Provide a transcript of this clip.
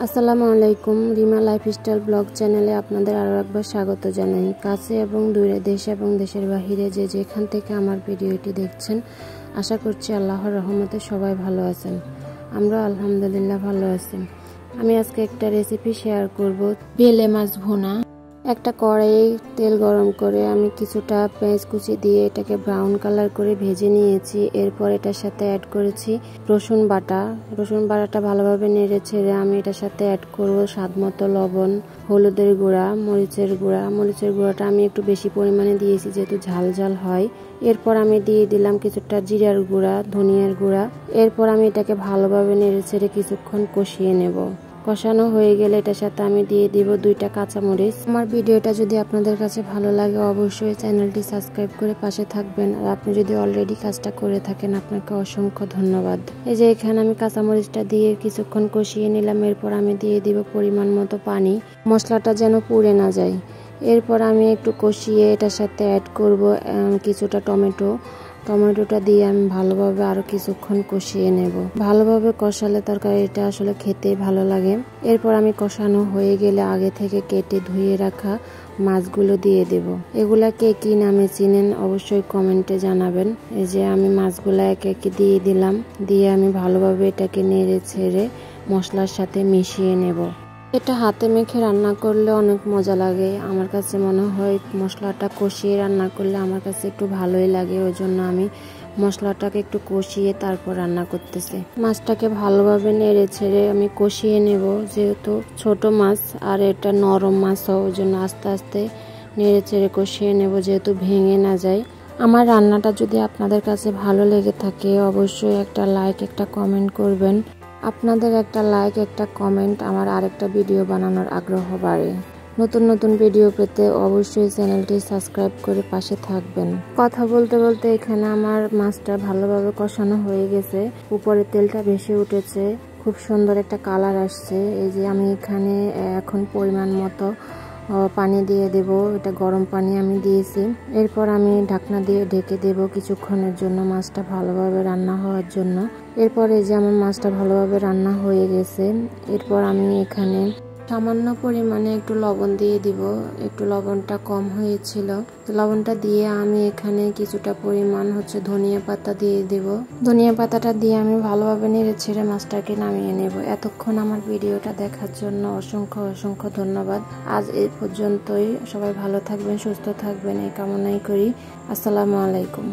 আসসালামু আলাইকুম। Rima lifestyle blog চ্যানেলে আপনাদের আরও একবার স্বাগত জানাই। কাছে এবং দূরে, দেশ এবং দেশের বাহিরে যে যেখান থেকে আমার ভিডিওটি দেখছেন, আশা করছি আল্লাহর রহমতে সবাই ভালো আছেন। আমরা আলহামদুলিল্লাহ ভালো আছি। আমি আজকে একটা রেসিপি শেয়ার করব, বেলে মাছ ভুনা। একটা কড়াইয়ে তেল গরম করে আমি কিছুটা পেঁয়াজ কুচি দিয়ে এটাকে ব্রাউন কালার করে ভেজে নিয়েছি। এরপর এটার সাথে অ্যাড করেছি রসুন বাটাটা ভালোভাবে নেড়ে ছেড়ে আমি এটার সাথে অ্যাড করব স্বাদমতো লবণ, হলুদের গুঁড়া, মরিচের গুঁড়াটা আমি একটু বেশি পরিমাণে দিয়েছি যেহেতু ঝাল ঝাল হয়। এরপর আমি দিয়ে দিলাম কিছুটা জিরার গুঁড়া, ধনিয়ার গুঁড়া। এরপর আমি এটাকে ভালোভাবে নেড়ে ছেড়ে কিছুক্ষণ কষিয়ে নেব। কষানো হয়ে গেলে এটার সাথে আমি দিয়ে দিব 2টা কাঁচামরিচ। আমার ভিডিওটা যদি আপনাদের কাছে ভালো লাগে অবশ্যই চ্যানেলটি সাবস্ক্রাইব করে পাশে থাকবেন। আর আপনি যদি অলরেডি কাজটা করে থাকেন আপনাকে অসংখ্য ধন্যবাদ। এই যে এখানে আমি কাঁচামরিচটা দিয়ে কিছুক্ষণ কষিয়ে নিলাম। এরপর আমি দিয়ে দিব পরিমাণ মতো পানি, মশলাটা যেন পুড়ে না যায়। এরপর আমি একটু কষিয়ে এটার সাথে অ্যাড করব কিছুটা টমেটোটা দিয়ে আমি ভালোভাবে আরো কিছুক্ষণ কষিয়ে নেব। ভালোভাবে কষালে তরকারিটা আসলে খেতে ভালো লাগে। এরপর আমি কষানো হয়ে গেলে আগে থেকে কেটে ধুয়ে রাখা মাছগুলো দিয়ে দেব। এগুলা কে কি নামে চিনেন অবশ্যই কমেন্টে জানাবেন। এই যে আমি মাছগুলা একে একে দিয়ে দিলাম। দিয়ে আমি ভালোভাবে এটাকে নেড়ে ছেড়ে মশলার সাথে মিশিয়ে নেব। এটা হাতে মেখে রান্না করলে অনেক মজা লাগে। আমার কাছে মনে হয় মশলাটা কষিয়ে রান্না করলে আমার কাছে একটু ভালোই লাগে। ওই জন্য আমি মশলাটাকে একটু কষিয়ে তারপর রান্না করতেছি। মাছটাকে ভালোভাবে নেড়ে ছেড়ে আমি কষিয়ে নেব। যেহেতু ছোট মাছ আর এটা নরম মাছ, ওই জন্য আস্তে আস্তে নেড়ে ছেড়ে কষিয়ে নেব যেহেতু ভেঙে না যায়। আমার রান্নাটা যদি আপনাদের কাছে ভালো লেগে থাকে অবশ্যই একটা লাইক, একটা কমেন্ট করবেন। আপনাদের একটা লাইক, একটা কমেন্ট আমার আরেকটা ভিডিও বানানোর আগ্রহ বাড়ে। নতুন নতুন ভিডিও পেতে অবশ্যই চ্যানেলটি সাবস্ক্রাইব করে পাশে থাকবেন। কথা বলতে বলতে এখানে আমার মাছটা ভালোভাবে কষানো হয়ে গেছে। উপরে তেলটা ভেসে উঠেছে, খুব সুন্দর একটা কালার আসছে। এই যে আমি এখানে এখন পরিমাণ মতো পানি দিয়ে দেব। এটা গরম পানি আমি দিয়েছি। এরপর আমি ঢাকনা দিয়ে ঢেকে দেব কিছুক্ষণের জন্য মাছটা ভালোভাবে রান্না হওয়ার জন্য। এরপর এই যে আমার মাছটা ভালোভাবে রান্না হয়ে গেছে। এরপর আমি এখানে সামান্য পরিমাণে একটু লবণ দিয়ে দিব। একটু লবণটা কম হয়েছিল, লবণটা দিয়ে আমি এখানে কিছুটা পরিমাণ ধনিয়া পাতা দিয়ে দেব। ধনিয়া পাতাটা দিয়ে আমি ভালোভাবে নেড়ে ছেড়ে মাছটাকে নামিয়ে নেব। এতক্ষণ আমার ভিডিওটা দেখার জন্য অসংখ্য ধন্যবাদ। আজ এই পর্যন্তই। সবাই ভালো থাকবেন, সুস্থ থাকবেন এই কামনাই করি। আসসালামু আলাইকুম।